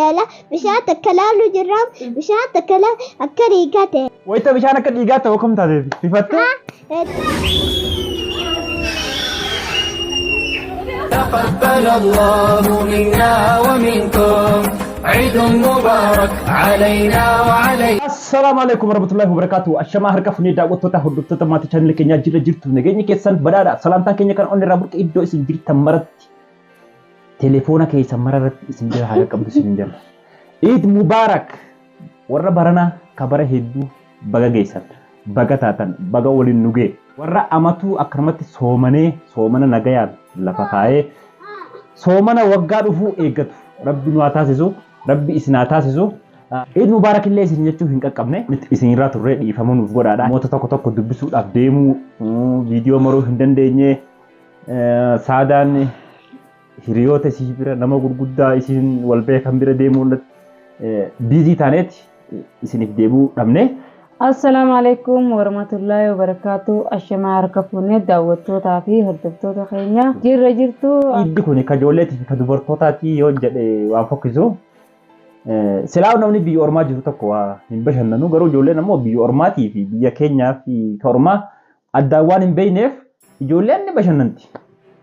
jala bishaan takka laalu jirraam bishaan takka akka dhiigaa ta'e. Wayita bishaan akka dhiigaa ta'u kam taatee bifatte? تقبل الله منا ومنكم عيد مبارك علينا وعليكم. السلام عليكم ورحمة الله وبركاته. الشماء هركف نيدا وتوتا هدوتا تماتي channel keenya jira jirtu nageenyi keessan badhaadha. Salaamtaa keenya kan onni raabur iddoo isin jirtan maratti telefoona keessan mararatti isin jira haga qabdu isin jira. Eid Mubarak warra barana kabara hedduu baga geessan baga taatan baga waliin nugee warra amatu akkamatti soomana nagayaan lafa kaa'ee soomana waggaa dhufuu eeggatu rabbi nu haa taasisu rabbi isin haa taasisu. Eid Mubarak illee isin jechuu hin qaqqabne isin irraa turree dhiifamuu nuuf godhaadha. Namoota tokko dubbisuudhaaf deemuu viidiyoo maruu hin dandeenye saadaan hiriyoota isii bira nama gurguddaa isin wal beekan bira deemuu biizii taaneeti isiniif deebuu dhabne. السلام عليكم ورحمة الله وبركاته. الشمار كفوني دعوتوتا في هردفتوتا خينيا جرتو إدي كوني كجولتي كدبرتوتا تي يوجد وافوكيزو سلاو نوني بي أورما جرو تقوى نبشن نانو غرو جولي نمو بي أورماتي في بي كينيا في كورما الدوان بينف جولي نبشن ننتي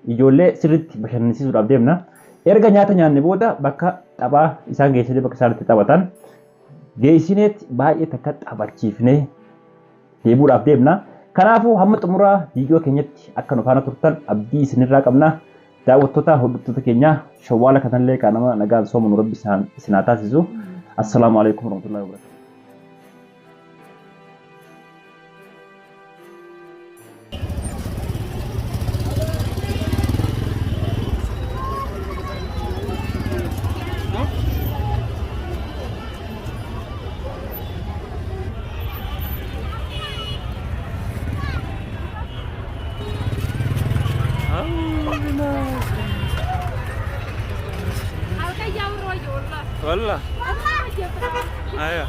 جولي سرت بشن نسيسو رابديمنا إرغا نياتا نيان نبودا بكا تابا إسان جيسي بكا سالتي تابتان geessineet baay'ee takka taphachiifnee deebuudhaaf deemna. Kanaafuu hamma xumuraa viidiyoo keenyatti akka nu faana turtan abdii isinirraa qabna. Daawwattoota hordoftoota keenya shawwaala kanallee kanama nagaan soomanu rabbi isin haa taasisu. Assalaamu alaikum warahmatullahi wabarakatuh. والله ايوه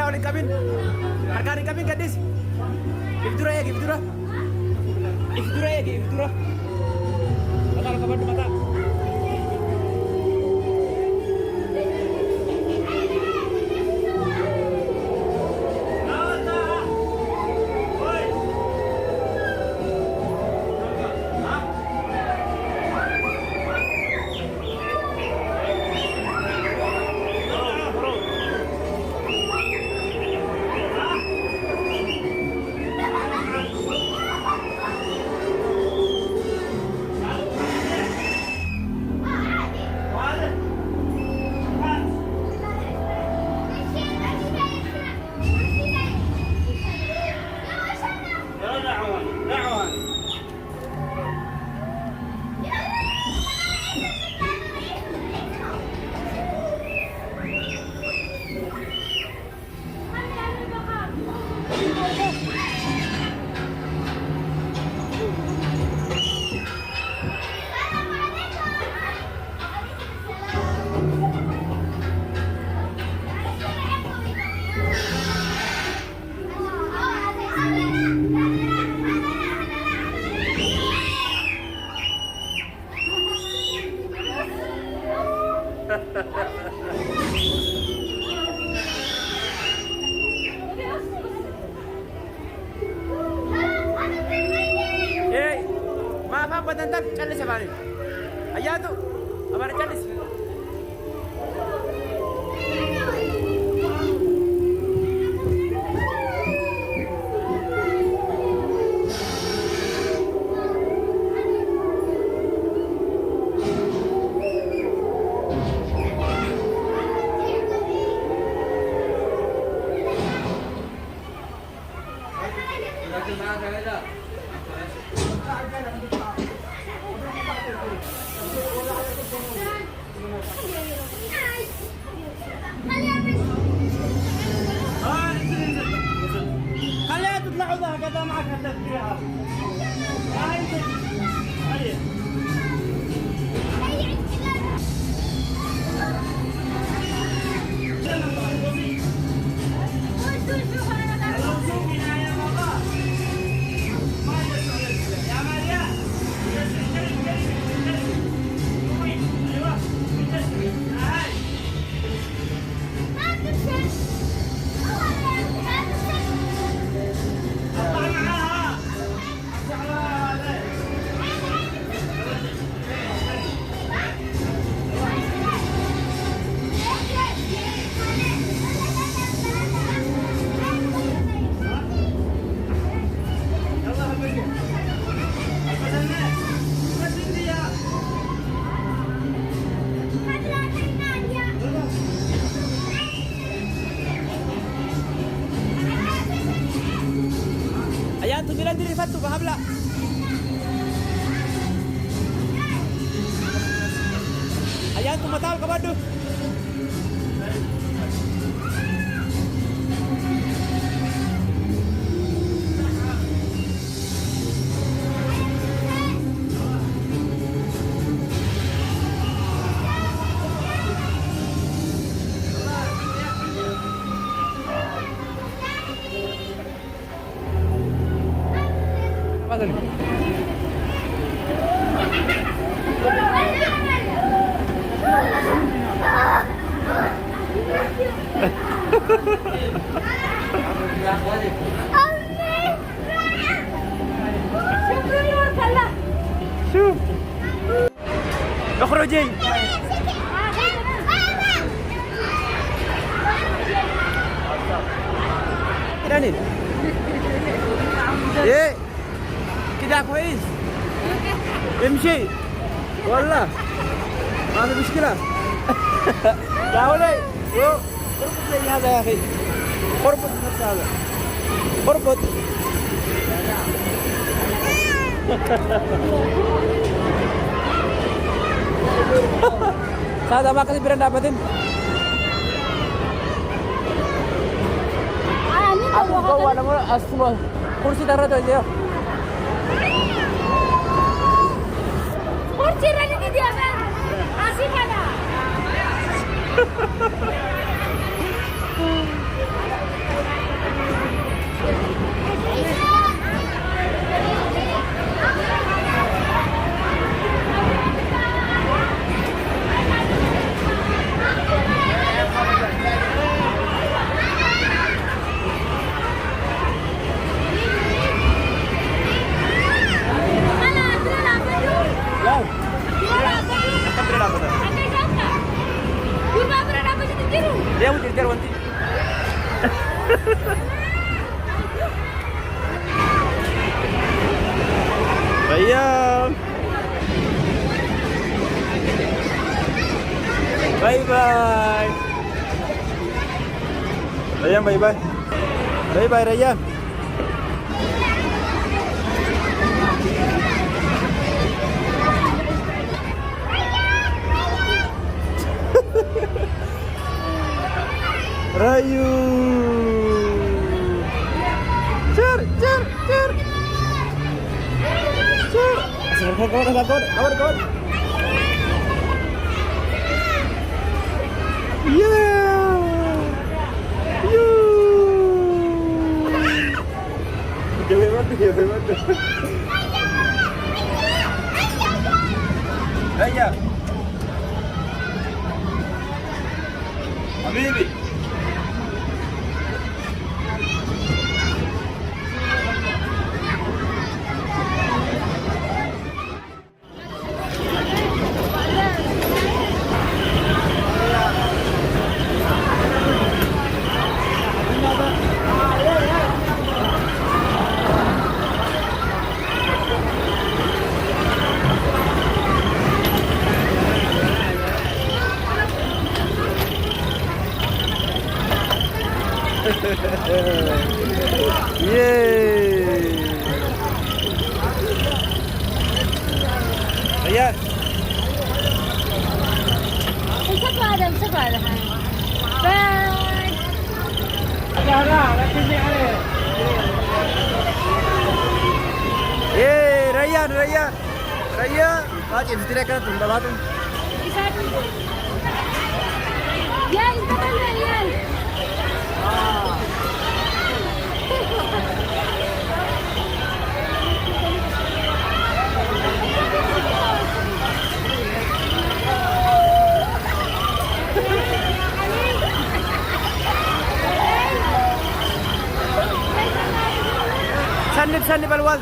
olin kabin. Harkaan kabin gadis. Ibdura ya, ibdura. Ibdura ya, ibdura. Mata kabar mata. Maaf apa tentang calis apa nih? Ayah tuh, apa ada calis? خليها تطلعوا ذا هكذا معك هتدفيها. هاي هاي Ayan, tumilan din rifat to, bahabla. Ayan, tumatal ka ba doon? Apa tadi? شوف اخرجي يعني ايه كده كويس امشي والله ما في مشكلة تعالي اربط زي هذا يا اخي اربط نفس هذا اربط Sada makasih Biran dapatin. Aku bawa nama semua kursi taruh aja ya. kursi ready di dia kan asik ada Dia mau jadi wanti. Rayyan. Bye bye. Rayyan bye bye. Bye bye Rayyan. Rayu. Cer. Kawan. Yeah. Jangan mati. Raya. Habibi. Yeay. Rayyan. Sepadan. Yeay, Rayyan. Baca istirahat kan tunda batu. Ya, itu kan Rayyan. Sandip alwal.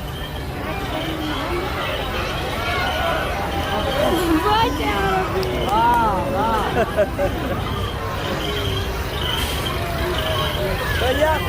Rayyan.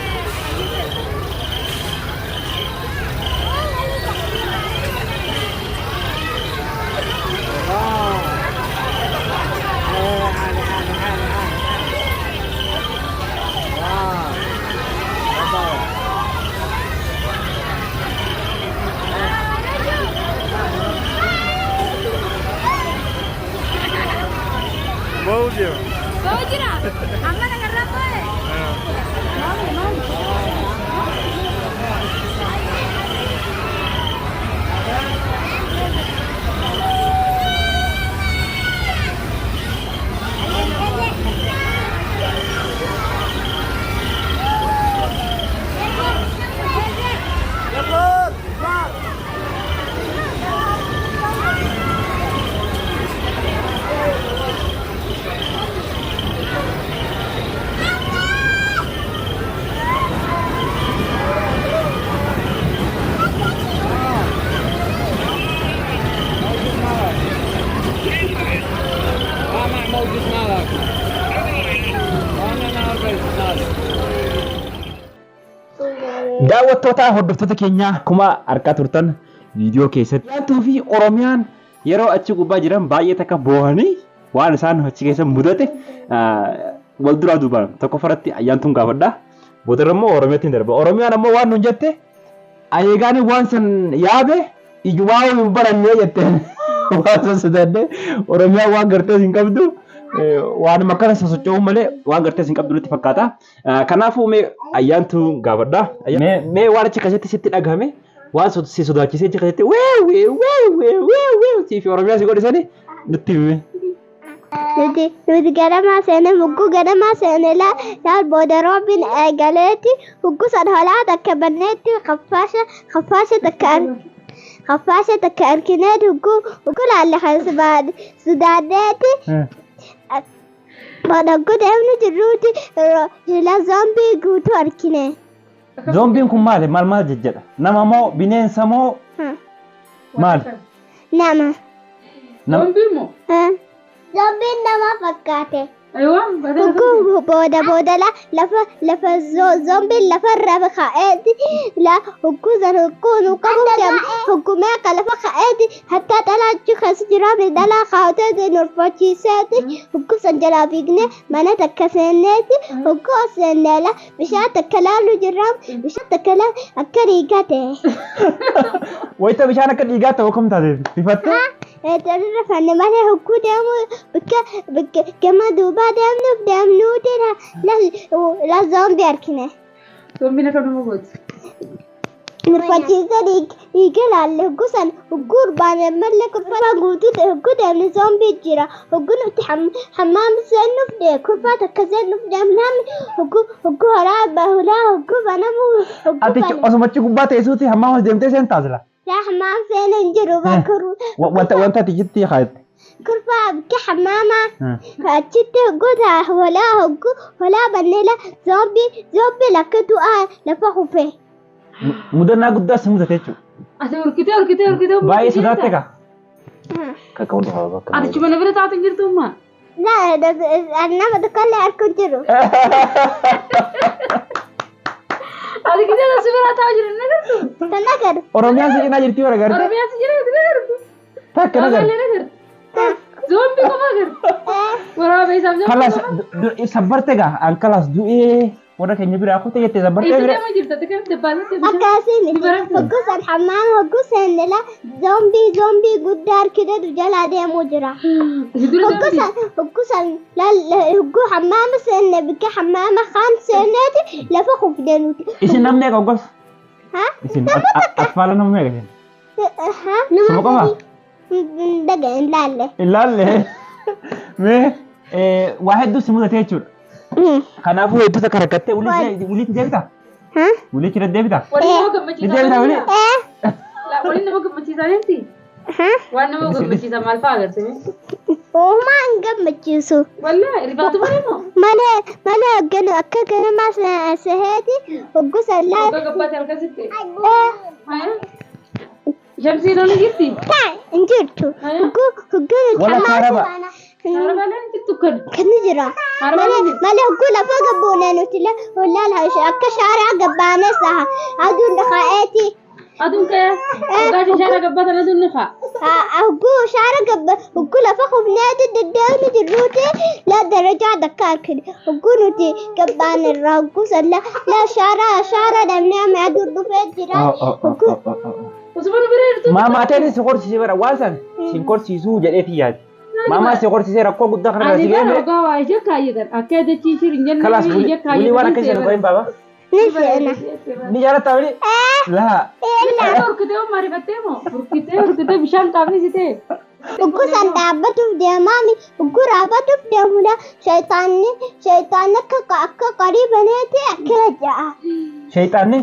Bau dia. Amma dengar apa? Mau. Daawwattoota hordoftoota keenyaa akkuma argaa turtan viidiyoo keessatti Ayyaantuu fi Oromiyaan yeroo achi gubbaa jiran baay'ee takka boohanii waan isaan achi keessa mudate wal duraa duubaan tokko faratti Ayyaantuun gaafadha. Boodarra immoo Oromiyaatti darba. Oromiyaan ammoo waan nuun jette ayeegaan waan san yaabe ijumaa hin barannee jette waan san sodaadde Oromiyaan waan gartee hin qabdu. Waan makkana sosocho'uu malee waan gartee hin qabdu nutti fakkaata. Kanaafuu mee Ayyaantuu gaafadha. Mee waan achi keessatti sitti dhagahame waan si sodaachisee achi keessatti wee siif Oromiyaa si godhisanii nutti hime. Nuti ganamaa seene mugguu ganamaa seene laal booda roobin eegaleeti mugguu san holaa takka banneetti khaffaasha takka arkineeti mugguu laalle kan sudaaddeeti. Badaggo deemnu jirruuti la zombie guutuu arkine. Zombiin kun maali? Maal jejjedha? Nama moo bineensa moo maali? Nama. Zombii moo? Zombiin nama fakkaate. أيوة بعدين هجو بودا لفا زومبي لفا رابا خايدي لا هجو زن هجو نقبو كم هجو ماكا لفا خايدي حتى تلا جخس جرامي دلا خاوتي نرفوشي ساتي هجو سنجلا بيقني مانا تكسناتي هجو سنالا بشا تكلالو جرام بشا تكلال أكريقاتي Wayita bishaan akka dhiigaa ta'u kam taate bifatte? Tarra fanne malee hogguu deemu bakka gama duubaa deemnuuti la zoombii argine. Zoombiin akka nama gooti. Nurfachiisa dhiiga laalle hogguu san hogguu urbaane malee kurfaa guutuu ta'e hogguu deemne zoombii jira. Hogguu nuti hammaam seenuuf deemu kurfaa takka seenuuf deemnaan hogguu horaa bahulaa hogguu banamu hogguu Ati banamu. osumachi gubbaa teessuuti hammaa deemtee seen taasila. Hammaam seenuun jiru bakka Wanta ati jitti haadhe. kurfaa bakka hammaamaa. Achitti hogguu holaa banneela zoombii lakka du'aa lafa hufee. Mudannaa guddaa si mudate jechuudha. Ati urkitee. Baay'ee sodaatte kaa? Kakka hundi haa bakka. Ati cuma na bira taatu hin jirtu ammaa. Nama tokkollee arguu jiru. Ati kitee si bira taa'u jiru na jirtu. Kan agarru. Oromiyaan si cinaa jirti bara garte. Oromiyaa si jira na jirtu. Takka na garte. Magaalee na jirtu. Zoombii qofa agartu. Waraabee isaaf Kalas sabbarte gaa an kalas du'ee warra keenya biraa kutee jettee sabbartee bira. Nama jirtu ati kan dabbaasatti. Akkasiin hogguu san hammaan hogguu seennela zoombii guddaa harkidatu jalaa deemuu jira. Hogguu san hogguu hammaama seenne bikka hammaama kaan seenneeti lafa hufdee nuti. Isin namni eega oggos. Isin asfaala namni eega isin. Suma qofa? Daga hin laalle. Ilaalle mee waa hedduu si mudate jechuudha. Kanaafuu hedduu takka rakkattee uliitti deebita? Uliitti deddeebita? Waliin nama gammachiisaa. Deddeebita ulee? Waliin nama gammachiisaa jirti. Waan nama gammachiisaa maal fa'aa agarsiise? Uumaa hin gammachiisu. Wallee rifaatu malee moo? Malee hogganu akka ganamaa seheeti hogguu san Akka laa. gabbaate halkasitti. Shamsiin ni jirti. Hin jirtu. Hogguu Wala kaaraba. Harabaleen jirtu kan. kan jira. Malee hogguu lafa gabboonee nuti akka shaaraa gabbaanee saha aduun dhaqaa'eeti. Aduun kee hoggaati shaara gabbaatan aduun ni kaa. Hogguu shaara hogguu lafa hubneeti deddeemni jirruuti la darajaa dakka argine. Hogguu nuti gabbaanerraa hogguu san la shaara dhabnee amma aduun dhufee jira. Usuma nu bira jirtu. Maamaa ta'een si horsiisee bara waan san si horsiisuu jedheetii yaadi. Maamaa si horsiisee rakkoo guddaa kana Ani si bara geesse. hoggaa waa ija kaayyetan akka jechiisir hin jenne Kalas ija wulii waan akkasii jedhu hin baaba. Ni seena. Ni jaalatta wali? Laa. Urkitee ummaa rifattee moo? Urkitee bishaan qaafnisitee. Hogguu san dhaabbatuuf deemaami. Hogguu dhaabbatuuf deemudha. Shayitaanni akka qarii baneeti akkana ja'a. Shayitaanni?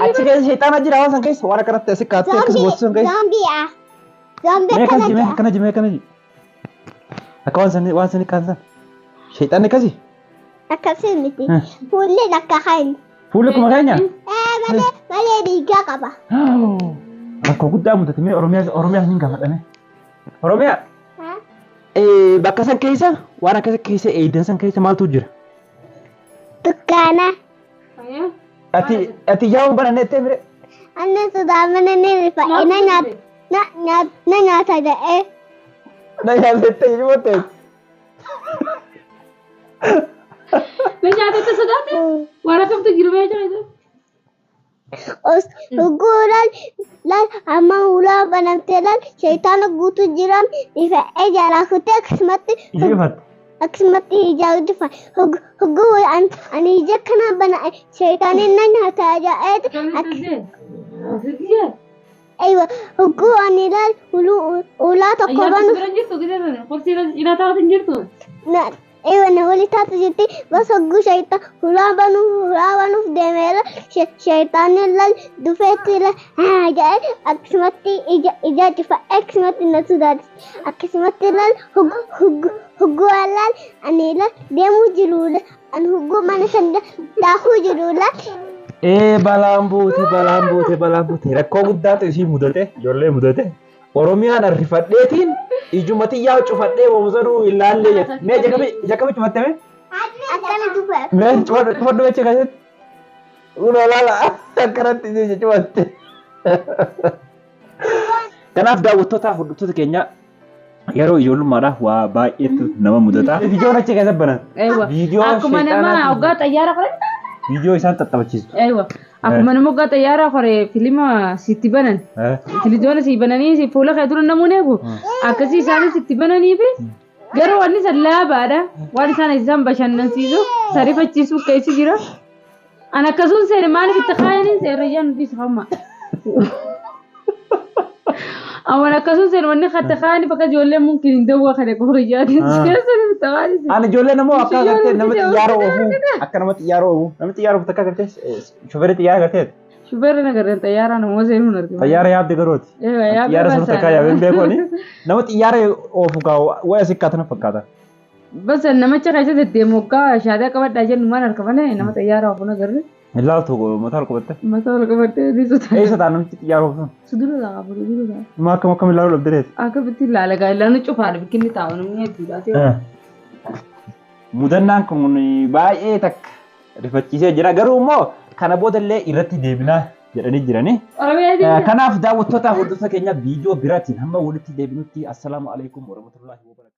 Achi keessa shayitaana jira waan san keessa waan akkanatti asi kaattee akkas goosuu san keessa. Zoombiidha. Zoombii Mee akkana akkasii mee ja'a. akkana ji mee akkana ji. Akka waan sani kaansan. Shayitaanni akkasii? Akkasii miti. Fuulli akka kaani. Fuulli kuma keenya? Malee dhiigaa qaba. Rakkoo guddaa mudate mee Oromiyaa hin gaafadhame. Oromiyaa bakka san keessa waan akkasa keessa eeydan san keessa maaltu jira? Dukkaana. Ati yaa'uun bananneettee mire? Anni sodaamana ni rifa'e na nyaata da'ee. Na yaadettee ilmoo ta'e. Na nyaatatti sodaate? Waan akkamtu jirmee jira. Guuran amma ulaa banamtee shayitaana guutuu jiran rifa'ee jalaa kutee akkasumatti ijaa jifa. Hogguu ani ija kana bana shayitaaniin na nyaata aja'eeti. Aywa hogguu ani ulaa tokko banu. Aywa na wali taatu jirti bas hogguu shayitaan ulaa banuuf deemeera shayitaaniin lal dhufeetti aja'e akkasumatti ija jifa akkasumatti na sodaate akkasumatti lal hogguu lal ani lal deemuu jiruudha ani hogguu mana san daakuu jiruudha. Balaan buute rakkoo guddaatu isii mudate ijoollee mudate Oromiyaan arrifadheetiin ijumati yaa cufadhee wamsaruu ilaallee jette. Mee jakame cufatte mee? Akkana dufa. Mee cufadhu jecha keessatti. Uno laala akkanatti ishee cufatte. Kanaaf daawwattootaa hordoftoota keenya yeroo ijoollummaadhaaf waa baay'eetu nama mudata. Viidiyoon achi keessa banan. Viidiyoo akkuma nama hoggaa xayyaara kore. Viidiyoo isaan tattafachiisu. Akkuma nama hoggaa xayyaara kore filima sitti banan. Filidoona si bananii si fuula kee dura namuun eegu. Akkasii isaanis sitti bananii fi garuu wanni san laabaadha. Waan isaan bashannansiisu sarifachiisuu keessi jira. Ana akkasuun seera maaliif itti kaayanii seerrayyaan nuti hamma. Awan akkasuun seera wanni katta kaayanii bakka ijoollee mumkin hin dawwaa kana qorriyyaati. Ana ijoollee namoo akka agartee nama xiyyaara oofuu akka nama xiyyaara oofuu nama xiyyaara oofuu takka agartee shofeerri xiyyaara agartee. Shofeerri nagarreen xiyyaara namoo seenuun argama. Xiyyaara yaabde garooti. Xiyyaara sana takka yaabeen beekoni nama xiyyaara oofuu kaa waya sikkaatana fakkaata. Bas namicha keessa deddeemu hoggaa shaadaa qabadhaa jennu maal harka malee nama xiyyaara oofuu nagarre. Ilaaltu mataa ol qabatte. Mataa ol qabatte dhiisuta. Eessa ta'a namichi xiyyaara oofuu? Sudura ta'a sudura ta'a. Ma akkam ilaaluu dhabdeeti? Akka bitti ilaala gaa ilaanu cufaadha bikkinni taa'u namni hedduudha. Mudannaan kun baay'ee takka rifachiisee jira garuu immoo kana boodallee irratti deebinaa jedhanii jirani. Kanaaf daawwattoota hordoftoota keenya viidiyoo biraatiin hamma walitti deebinutti assalaamu alaikum warahmatullahi wabarakatuh.